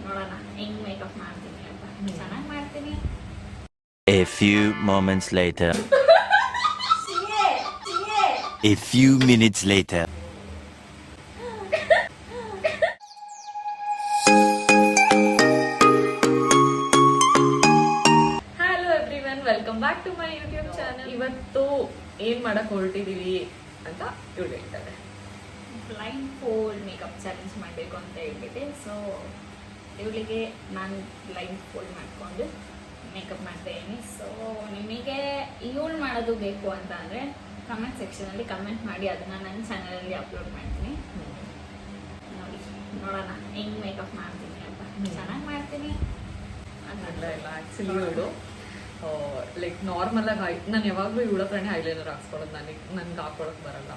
ನೋಡೋಣ ಹೆಂಗ್ ಮೇಕಪ್ ಮಾಡ್ತೀನಿ ಅಂತ. ಚೆನ್ನಾಗಿ ಮಾಡ್ತೀನಿ. A few moments later. A few minutes later. Hello everyone, welcome back to my YouTube channel. ಇವತ್ತು ಏನ್ ಮಾಡಕ್ ಹೊರಟಿದೀವಿ ಅಂತ ಇವಳು ಹೇಳ್ತಾರೆ. ಬ್ಲೈಂಡ್ ಫೋಲ್ಡ್ ಮೇಕಪ್ ಚಾಲೆಂಜ್ ಮಾಡಬೇಕು ಅಂತ ಹೇಳ್ಬಿಟ್ಟೆ. ಸೊ ಇವಳಿಗೆ ನಾನು ಬ್ಲೈಂಡ್ ಫೋಲ್ಡ್ ಮಾಡಿಕೊಂಡು ಮೇಕಪ್ ಮಾಡ್ತಾ ಇದ್ದೀನಿ. ಸೊ ನಿಮಗೆ ಇವಳು ಮಾಡೋದು ಬೇಕು ಅಂತ ಅಂದರೆ ಕಮೆಂಟ್ ಸೆಕ್ಷನಲ್ಲಿ ಕಮೆಂಟ್ ಮಾಡಿ, ಅದನ್ನು ನನ್ನ ಚಾನಲಲ್ಲಿ ಅಪ್ಲೋಡ್ ಮಾಡ್ತೀನಿ. ನೋಡಿ, ನೋಡೋಣ ಹೆಂಗ್ ಮೇಕಪ್ ಮಾಡ್ತೀನಿ ಅಂತ. ಚೆನ್ನಾಗಿ ಮಾಡ್ತೀನಿ ಇಲ್ಲ ಆಕ್ಚುಲಿ ಇವಳು ಲೈಕ್ ನಾರ್ಮಲ್ ಆಗಿ ನಾನು ಯಾವಾಗಲೂ ಇವಳ ಹತ್ರನೇ ಐಲೈನರ್ ಹಾಕ್ಸ್ಕೊಳ್ಳೋದು. ನನ್ಗೆ ಹಾಕೊಳಕ್ ಬರಲ್ಲ.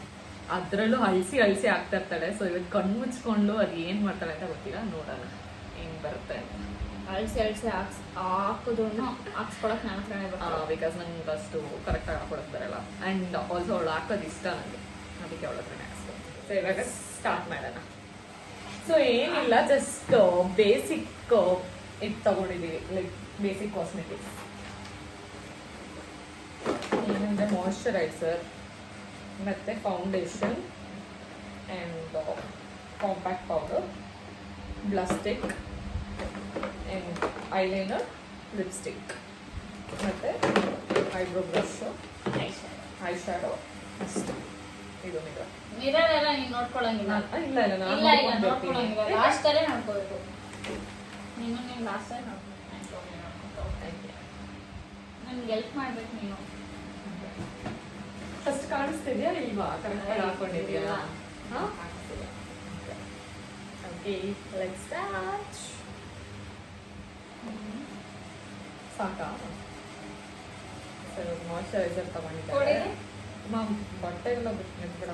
ಅದ್ರಲ್ಲೂ ಅಳಿಸಿ ಆಗ್ತಾ ಇರ್ತಾಳೆ. ಸೊ ಇವತ್ತು ಕಣ್ಣು ಮುಚ್ಕೊಂಡು ಅದು ಏನ್ ಮಾಡ್ತಾಳೆ ಅಂತ ಗೊತ್ತಿಲ್ಲ. ನೋಡೋಣ ಹೆಂಗ್ ಬರುತ್ತೆ ಅಂತ. ಅಳಿಸಿ ಹಾಕೋದು ಹಾಕ್ಸ್ಕೊಳಕ್ ನನ್ನ ಹತ್ರನೇ ಬರ್ತದೆ. ಬಿಕಾಸ್ ನಂಗೆ ಅಷ್ಟು ಕರೆಕ್ಟಾಗಿ ಹಾಕೊಳಕ್ ಬರಲ್ಲ. ಆ್ಯಂಡ್ ಆಲ್ಸೋ ಅವಳು ಹಾಕೋದು ಇಷ್ಟ ನನಗೆ, ಅದಕ್ಕೆ ಅವಳ ಹತ್ರನೇ ಹಾಕ್ಸ್ಕೊಂಡು. ಸೊ ಇವಾಗ ಸ್ಟಾರ್ಟ್ ಮಾಡೋಣ. ಸೊ ಏನಿಲ್ಲ, ಜಸ್ಟ್ ಬೇಸಿಕ್ ಇದು ತಗೊಂಡಿದ್ದೀವಿ, ಲೈಕ್ ಬೇಸಿಕ್ ಕಾಸ್ಮೆಟಿಕ್ಸ್. ಏನಂದರೆ ಮಾಯಶ್ಚರೈಸರ್ ಮತ್ತು foundation and compact powder, blush stick and eyeliner, lipstick ಮತ್ತು ಐಬ್ರೋ ಬ್ರಷು, ಐ ಶ್ಯಾಡೋ ಅಷ್ಟು. ಇದು ಮಿರರ್ ಎಲ್ಲ ನೀನು ನೋಡ್ಕೊಳಂಗಿಲ್ಲ. ಇಲ್ಲ ನೋಡ್ಕೊಳಂಗಿಲ್ಲ, ಲಾಸ್ಟಲ್ಲೇ ನೋಡ್ಕೋಬೇಕು. ನೀನು ಲಾಸ್ಟಲ್ಲಿ ನೋಡ್ಕೊಂಡು ನನ್ಗೆ ಹೆಲ್ಪ್ ಮಾಡ್ಬೇಕು. ನೀನು ಫಸ್ಟ್ ಕಾಣಿಸ್ತಿದ್ಯಾ ಇಲ್ವಾ? ಕರೆಕ್ಟಾಗಿ ಹಾಕೊಂಡಿದ್ಯಾ? Okay, let's start. ಸಾಕಾ? ಸರ್ ಮಾಯಶ್ಚರೈಸರ್ ತಗೊಂಡಿದ್ದಾರೆ. ಮ್ಯಾಮ್ ಬಟ್ಟೆ ಎಲ್ಲ ಬಿಟ್ಟು ನಿಂತ್ಬಿಡ.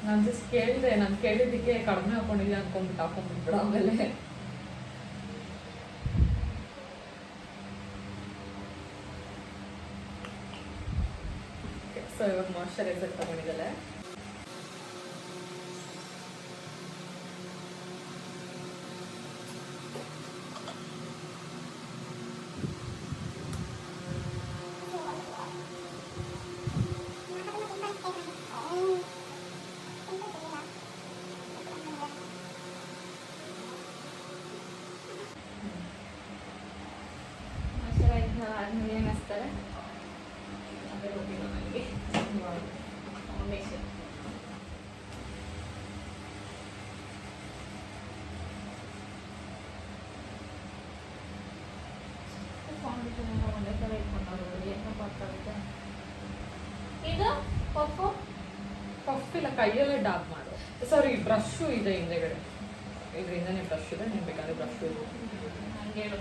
ನಾನು ಜಸ್ಟ್ ಕೇಳಿದೆ, ನಾನು ಕೇಳಿದ್ದಕ್ಕೆ ಕಡಿಮೆ ಹಾಕೊಂಡಿಲ್ಲ ಅನ್ಕೊಂಡ್ಬಿಟ್ಟು ಹಾಕೊಂಡ್ಬಿಟ್ಬಿಡ. ಆಮೇಲೆ ಸೊ ಇವಾಗ ಮಾಯಶ್ಚರೈಸರ್ ತಗೊಂಡಿದ್ದಲ್ಲ. ಆದ್ಮೇಲೆ ಏನು ಹಚ್ತಾರೆ ಅದೇ ಗೊತ್ತಿಲ್ಲ ನನಗೆ. ಫೌಂಡೇಶನ್ ಎಲ್ಲ ಒಂದೇ ಥರ ಇಟ್ಕೊಂಡವ್ರು ಏನೋ ಗೊತ್ತಾಗುತ್ತೆ. ಇದು ಪಪ್ಪು ಇಲ್ಲ, ಕೈಯಲ್ಲೇ ಡಾಬ್ ಮಾಡು. ಸಾರಿ, ಬ್ರಷು ಇದೆ ಹಿಂದೆಗಡೆ. ಇದರಿಂದನೇ ಬ್ರಷ್ ಇದೆ, ನೀವು ಬೇಕಾದ್ರೆ ಬ್ರಷ್ ಇದೆ. ಹಂಗೆ ಹೇಳು.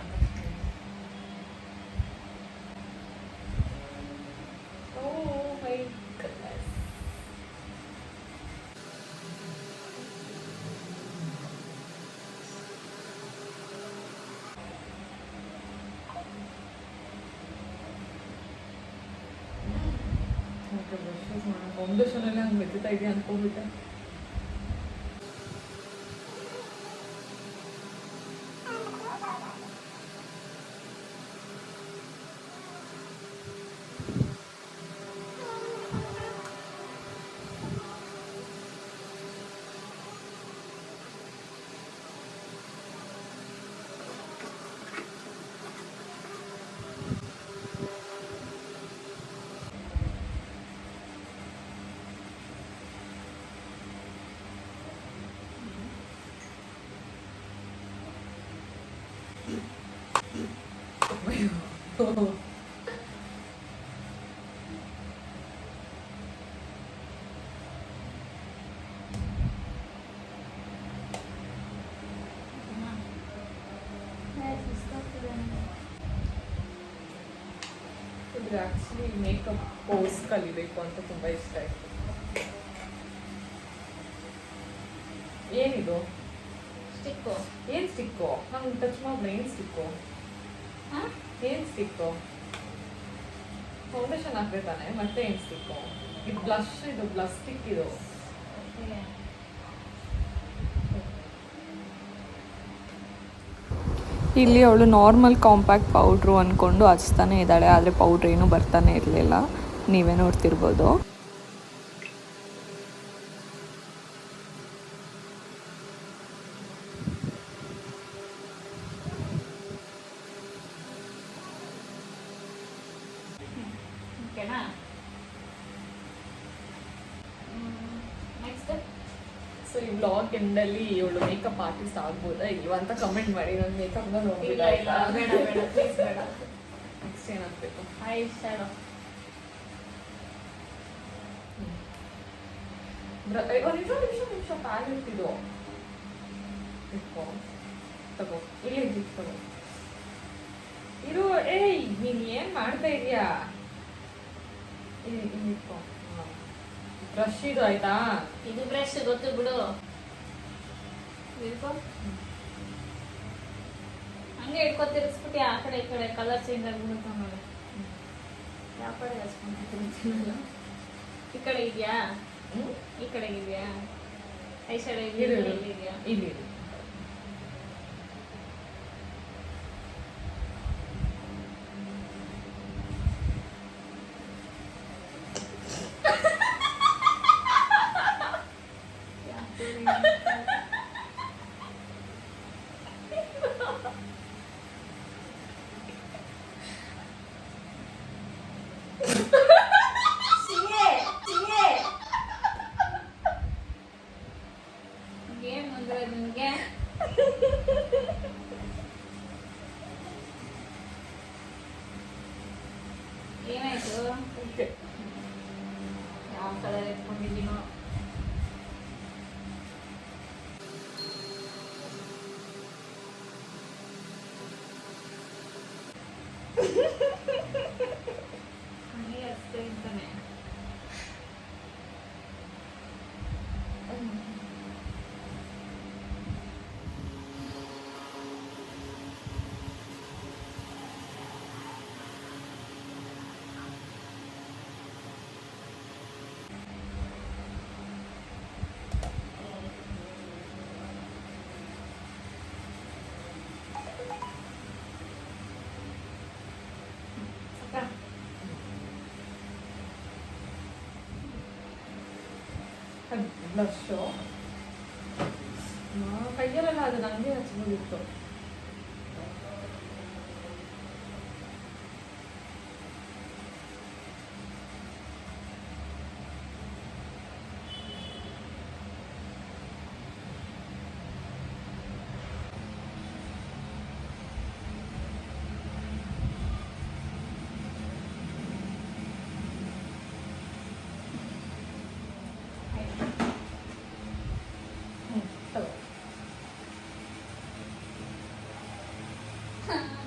ಫೌಂಡೇಶನ್ ಎಲ್ಲ ಹಂಗೆ ಮೆಚ್ಚುತ್ತಾ ಇದೆಯಾ ಅನ್ಕೊಂಡ್ಬಿಟ್ಟೆ. ಇದ್ರೆ ಆಕ್ಚುಲಿ ಮೇಕಪ್ ಕೋರ್ಸ್ ಕಲಿಬೇಕು ಅಂತ ತುಂಬಾ ಇಷ್ಟ ಆಯ್ತು. ಏನಿದು ಸ್ಟಿಕ್ಕು? ಏನ್ ಸ್ಟಿಕ್ಕು? ನಂಗೆ ಟಚ್ ಮಾಡ್ಬಿಡ. ಏನ್ ಸ್ಟಿಕ್ಕು? ಏನ್ ಸ್ಟಿಕ್ಕು? ಫೌಂಡೇಶನ್ ಹಾಕ್ಬೇಕಾನೆ, ಮತ್ತೆ ಏನ್ ಸ್ಟಿಕ್ಕು? ಇದು ಬ್ಲಷ್, ಇದು ಬ್ಲಷ್ ಸ್ಟಿಕ್. ಇದು ಇಲ್ಲಿ ಅವಳು ನಾರ್ಮಲ್ ಕಾಂಪ್ಯಾಕ್ಟ್ ಪೌಡ್ರು ಅಂದ್ಕೊಂಡು ಹಚ್ತಾನೆ ಇದ್ದಾಳೆ, ಆದರೆ ಪೌಡ್ರ್ ಏನೂ ಬರ್ತಾನೆ ಇರಲಿಲ್ಲ, ನೀವೇ ನೋಡ್ತಿರ್ಬೋದು. ಓಕೆನಾ? ನೆಕ್ಸ್ಟ್ ಸೊ ಈ ವ್ಲಾಗ್ ಎಂಡಲ್ಲಿ ಇವಳು ಮೇಕಪ್ ಆರ್ಟಿಸ್ಟ್ ಆಗ್ಬೋದಾ ಇಲ್ವಾ ಅಂತ ಕಮೆಂಟ್ ಮಾಡಿ. ನಾನು ಮೇಕಪ್ನ ಇಲ್ಲ ನೋಡಿಲ್ಲ. ಇಲ್ಲ, ಬೇಡ ಬೇಡ, ಪ್ಲೀಸ್ ಬೇಡ. ನೆಕ್ಸ್ಟ್ ಏನಾಗಬೇಕು? I shadow. ಒಂದು ನಿಮಿಷ ಪ್ಯಾನ್ ಇರ್ತಿದ್ದು ಇಟ್ಕೋ, ತಗೋ, ಇಲ್ಲಿ ಇಟ್ಕೋ. ಇರು, ಏಯ್ ನೀನ್ ಏನ್ ಮಾಡ್ತಾ ಇದೀಯಾ? ಇಲ್ಲಿ ಇಟ್ಕೋ. ಬ್ರಷ್ ಇದು ಆಯ್ತಾ? ಇದು ಬ್ರಷ್ ಗೊತ್ತು ಬಿಡು. ಇಟ್ಕೋ. ಹಂಗೆ ಇಟ್ಕೋ, ತಿರ್ಗಿಸ್ಬಿಟ್ಟು ಆ ಕಡೆ ಈ ಕಡೆ ಕಲರ್ ಚೇಂಜ್ ಆಗ್ಬಿಡುತ್ತೆ ಆಮೇಲೆ. ಯಾವ ಕಡೆ ಹಚ್ಕೊಂಡ್ಬಿಟ್ಟಿಲ್ಲ. ಈ ಕಡೆ ಇದೆಯಾ? ಈ ಕಡೆ ಇದೆಯಾ? ಐ ಶ್ಯಾಡೋ ಇದೆಯಾ? ಇಲ್ಲಿ ಏನ್ ಮುಂದೆ ನಿಮ್ಗೆ? ಏನಾಯ್ತು? ಯಾವ ಕಲರ್ ಎತ್ಕೊಂಡಿದ್ದೀನೋ? ಹಂಗೆ ಅಷ್ಟೇ ಅಂತಾನೆ. ಬ್ಲಷು ಕೈಯಲ್ಲೆಲ್ಲ ಅದು ನನಗೆ ಹಚ್ಬೋದಿತ್ತು.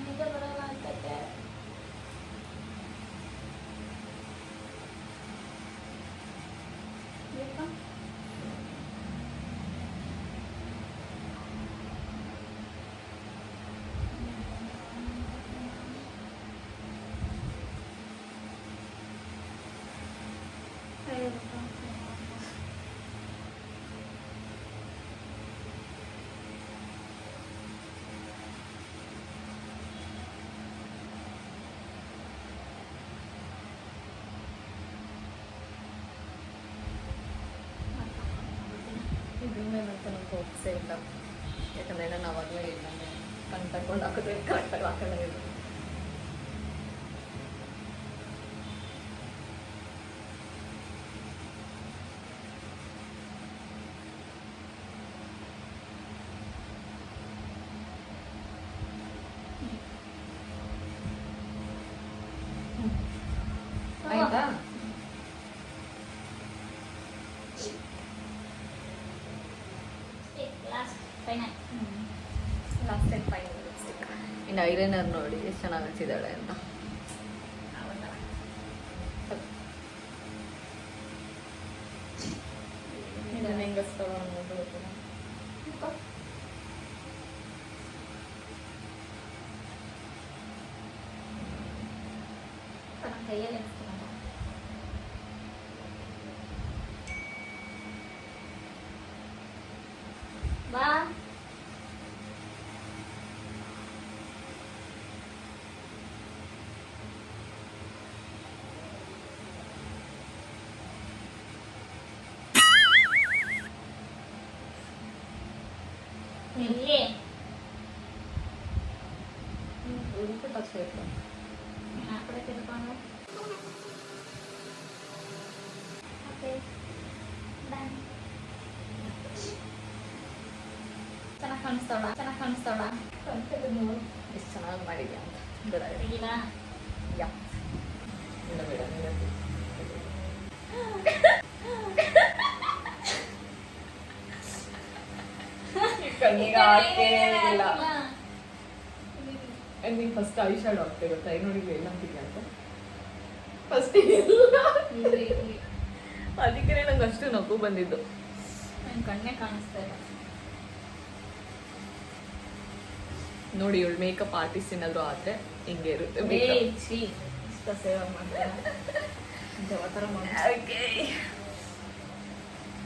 ನಿಜ ಬರಲ್ಲ ಅಂತಕ್ಕೆ. ಇದನ್ನೇನಂತ ನಂಗೆ ಹೋಗ್ಸೇ ಇಲ್ಲ, ಯಾಕಂದರೆ ನಾನು ಅವಾಗಲೇ ಇಲ್ಲ ಕಣ್ ತಗೊಂಡು ಹಾಕಿದ್ರೆ ಕರೆಕ್ಟಾಗಿ ಹಾಕೋಣ ಇಲ್ಲ. ಆಯ್ತಾ? Last final. Last time final lipstick. ಇನ್ನು ಐಲೈನರ್ ನೋಡಿ ಎಷ್ಟು ಚೆನ್ನಾಗಿ ಹಚ್ಚಿದ್ದಾಳೆ ಅಂತ. ಇದನ್ನು ಹೆಂಗೆ ಹಚ್ತಾವ ಅನ್ನೋದು ಗೊತ್ತಿಲ್ಲ. ಕೈಯಲ್ಲಿ ಬಾ ಎಲ್ಲಿ ಟಚ್ ಆಯ್ತು. ಆ ಕಡೆ ತಿರ್ಕೊಂಡು ಓಕೆ ಡನ್. ಚೆನ್ನಾಗಿ ಕಾಣಿಸ್ತಾಳ ನೋಡು ಎಷ್ಟು ಚೆನ್ನಾಗಿ ಮಾಡಿದ್ಯಾ ಅಂತ ಗೊತ್ತಾಗಿದೆ. ಇಲ್ಲ ಯಾ ಇಲ್ಲ ಬೇಡ ಕಣ್ಣಿಗೆ ಹಾಕೇ ಇಲ್ಲ. ನೀನು ಫಸ್ಟ್ ಐ ಶಾಡೋ ಹಾಕ್ತೆ ಗೊತ್ತಾ? ನೋಡಿ ಎಲ್ಲ ಅಂತಿದ್ಯಾ ಅಂತ ಫಸ್ಟ್ ಅದಕ್ಕೆ ನಂಗೆ ಅಷ್ಟು ನಗು ಬಂದಿದ್ದು. ನನ್ನ ಕಣ್ಣೇ ಕಾಣಿಸ್ತಾ ಇಲ್ಲ. ನೋಡಿ ಇವಳು ಮೇಕಪ್ ಆರ್ಟಿಸ್ಟ್ ಏನಾದ್ರು ಆದ್ರೆ ಹಿಂಗೆ ಇರುತ್ತೆ ಇಷ್ಟ ಸೇವೆ ಮಾಡ್ತಾರೆ ಥರ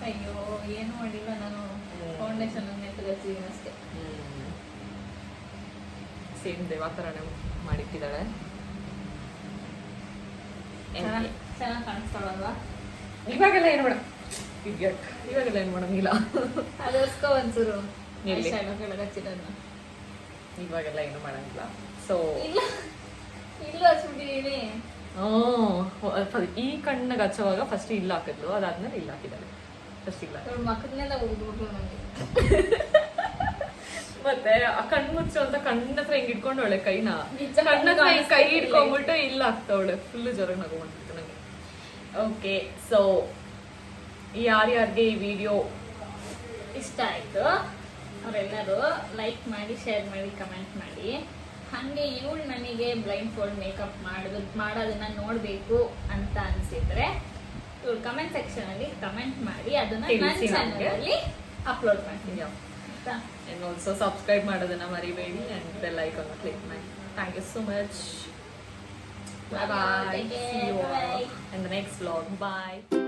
ಅಯ್ಯೋ ಏನು ಮಾಡಿಲ್ಲ ನಾನು. ಫೌಂಡೇಶನ್ ನೆಟ್ಟಗಚ್ಚಿದ್ದೀನಿ ಅಷ್ಟೇ. ಸೇಮ್ ದೇವಾ ಥರನೇ ಮಾಡಿಟ್ಟಿದ್ದಾಳೆ. ಚೆನ್ನಾಗಿ ಕಾಣಿಸ್ತಾಳಲ್ವಾ? ಇವಾಗೆಲ್ಲ ಏನು ಮಾಡ ಇಡಿಯಟ್, ಇವಾಗೆಲ್ಲ ಏನು ಮಾಡಂಗಿಲ್ಲ. ಅದರ್ಸ್ಕೊ ಒಂಚೂರು ಎಲ್ಲಿ? ಕೆಳಗಚ್ಚಿಡೋದು. ಇವಾಗೆಲ್ಲ ಏನು ಮಾಡಂಗಿಲ್ಲ. ಸೊ ಇಲ್ಲ ಹಚ್ಬಿಟ್ಟಿದ್ದೀನಿ. ಈ ಕಣ್ಣಿಗೆ ಹಚ್ಚುವಾಗ ಫಸ್ಟ್ ಇಲ್ಲ ಹಾಕಿದ್ಲು, ಅದಾದ್ಮೇಲೆ ಇಲ್ಲ ಹಾಕಿದ್ದಾಳೆ. ಫಸ್ಟ್ ಇಲ್ಲ ಇವ್ಳ ಮಕ್ಕದನ್ನೆಲ್ಲ ಉಗ್ಬಿಟ್ಲು ನನಗೆ. ಮತ್ತೆ ಆ ಕಣ್ಣು ಮುಚ್ಚು ಅಂತ ಕಣ್ಣ ಹತ್ರ ಹಿಂಗ್ ಇಟ್ಕೊಂಡು ಒಳ್ಳೆ ಕೈನ ನಿಜ ಕಣ್ಣ ಹತ್ರ ಹಿಂಗ್ ಕೈ ಕಾಣಿಸ್ತಾ ಇಟ್ಕೊಂಡ್ಬಿಟ್ಟು ಇಲ್ಲ ಆಗ್ತಾವಳೆ. ಫುಲ್ ಜ್ವರ ನಗು ಮಾಡ್ತಿತ್ತು ನಂಗೆ. ಓಕೆ, ಸೊ ಯಾರ್ಯಾರಿಗೆ ಈ ವಿಡಿಯೋ ಇಷ್ಟ ಆಯ್ತು ಅವರೆಲ್ಲರೂ ಲೈಕ್ ಮಾಡಿ, ಶೇರ್ ಮಾಡಿ, ಕಮೆಂಟ್ ಮಾಡಿ. ಹಾಗೆ ಇವಳು ನನಗೆ ಬ್ಲೈಂಡ್ ಫೋಲ್ಡ್ ಮೇಕಪ್ ಮಾಡೋದನ್ನ ನೋಡಬೇಕು ಅಂತ ಅನಿಸಿದ್ರೆ ಇವಳು ಕಮೆಂಟ್ ಸೆಕ್ಷನ್ ಅಲ್ಲಿ ಕಮೆಂಟ್ ಮಾಡಿ ಅದನ್ನ ನನ್ನ ತಿಳಿಸಿ ಚಾನಲ್ ನಮ್ಗೆ. ಅಲ್ಲಿ ಅಪ್ಲೋಡ್ ಮಾಡ್ತೀನಿ ಆಯ್ತಾ? and also subscribe ಮಾಡೋದನ್ನ ಮರಿಬೇಡಿ and bell icon click ಮಾಡಿ. Thank you so much. Bye bye. Take care. See you all Bye. in the next vlog. Bye.